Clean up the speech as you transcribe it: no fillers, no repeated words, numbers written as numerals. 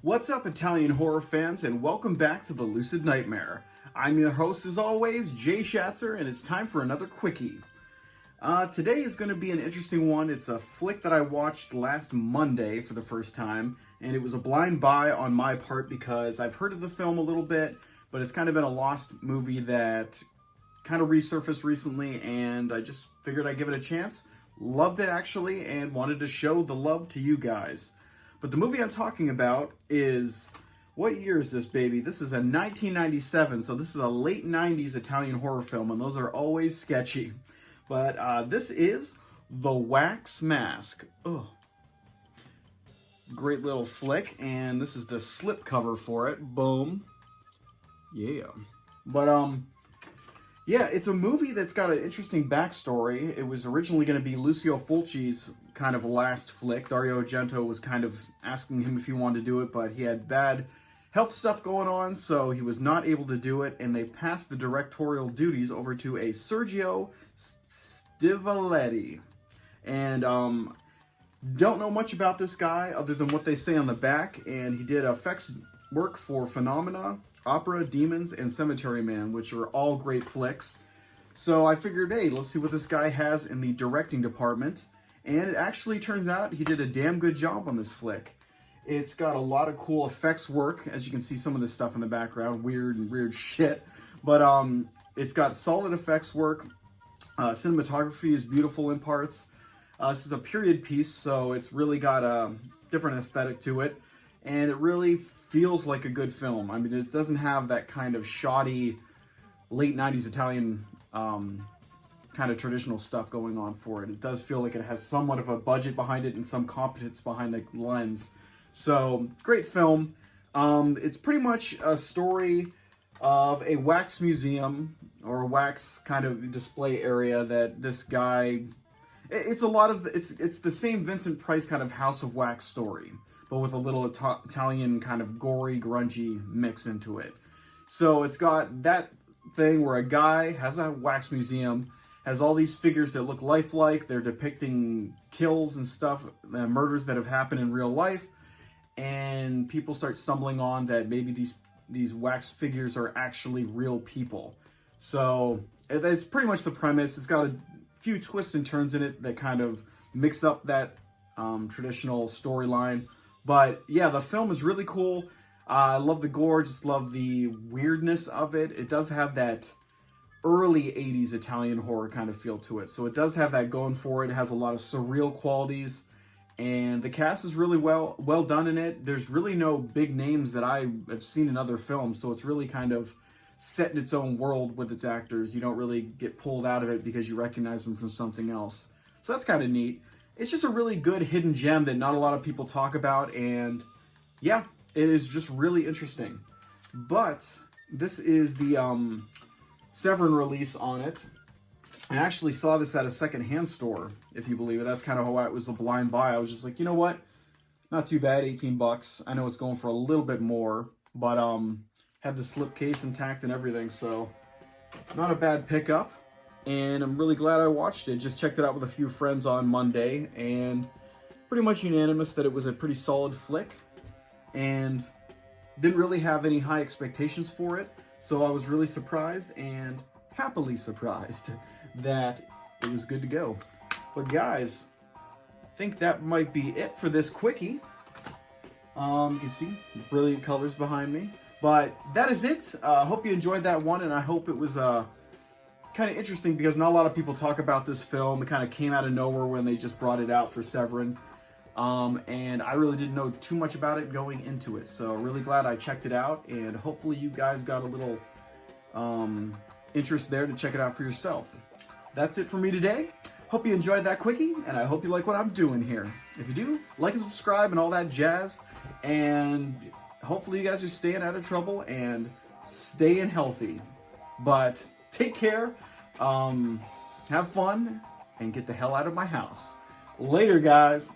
What's up, Italian horror fans, and welcome back to the Lucid Nightmare. I'm your host, as always, Jay Schatzer, and it's time for another Quickie. Today is going to be an interesting one. It's a flick that I watched last Monday for the first time, and it was a blind buy on my part because I've heard of the film a little bit, but it's kind of been a lost movie that kind of resurfaced recently, and I just figured I'd give it a chance. Loved it, actually, and wanted to show the love to you guys. But the movie I'm talking about is, what year is this, baby? This is a 1997, so this is a late 90s Italian horror film, and those are always sketchy. But this is The Wax Mask. Ugh. Great little flick, and this is the slip cover for it. Boom. Yeah. But, yeah, it's a movie that's got an interesting backstory. It was originally going to be Lucio Fulci's kind of last flick. Dario Argento was kind of asking him if he wanted to do it, but he had bad health stuff going on, so he was not able to do it, and they passed the directorial duties over to a Sergio Stivalletti. And don't know much about this guy other than what they say on the back, and he did effects work for Phenomena, Opera, Demons, and Cemetery Man, which are all great flicks. So I figured, hey, let's see what this guy has in the directing department. And it actually turns out he did a damn good job on this flick. It's got a lot of cool effects work. As you can see, some of this stuff in the background, weird shit. But it's got solid effects work. Cinematography is beautiful in parts. This is a period piece, so it's really got a different aesthetic to it. And it really feels like a good film. I mean, it doesn't have that kind of shoddy late 90s Italian kind of traditional stuff going on for it. It does feel like it has somewhat of a budget behind it and some competence behind the lens. So, great film. It's pretty much a story of a wax museum or a wax kind of display area that this guy... It's the same Vincent Price kind of House of Wax story, but with a little Italian kind of gory, grungy mix into it. So it's got that thing where a guy has a wax museum, has all these figures that look lifelike. They're depicting kills and stuff, murders that have happened in real life, and people start stumbling on that maybe these wax figures are actually real people. So that's pretty much the premise. It's got a few twists and turns in it that kind of mix up that traditional storyline. But yeah, the film is really cool. I love the gore, just love the weirdness of it. It does have that early 80s Italian horror kind of feel to it. So it does have that going for it. It has a lot of surreal qualities. And the cast is really well done in it. There's really no big names that I have seen in other films. So it's really kind of set in its own world with its actors. You don't really get pulled out of it because you recognize them from something else. So that's kind of neat. It's just a really good hidden gem that not a lot of people talk about, and yeah, it is just really interesting. But this is the Severin release on it. I actually saw this at a secondhand store, if you believe it. That's kind of how it was a blind buy. I was just like, you know what? Not too bad, 18 bucks. I know it's going for a little bit more, but had the slip case intact and everything, so not a bad pickup. And I'm really glad I watched it. Just checked it out with a few friends on Monday, and pretty much unanimous that it was a pretty solid flick, and didn't really have any high expectations for it. So I was really surprised and happily surprised that it was good to go. But guys, I think that might be it for this Quickie. You can see brilliant colors behind me. But that is it. Hope you enjoyed that one, and I hope it was kind of interesting because not a lot of people talk about this film. It kind of came out of nowhere when they just brought it out for Severin. And I really didn't know too much about it going into it. So really glad I checked it out, and hopefully you guys got a little interest there to check it out for yourself. That's it for me today. Hope you enjoyed that Quickie, and I hope you like what I'm doing here. If you do, like and subscribe and all that jazz. And hopefully you guys are staying out of trouble and staying healthy. But take care, have fun, and get the hell out of my house. Later, guys.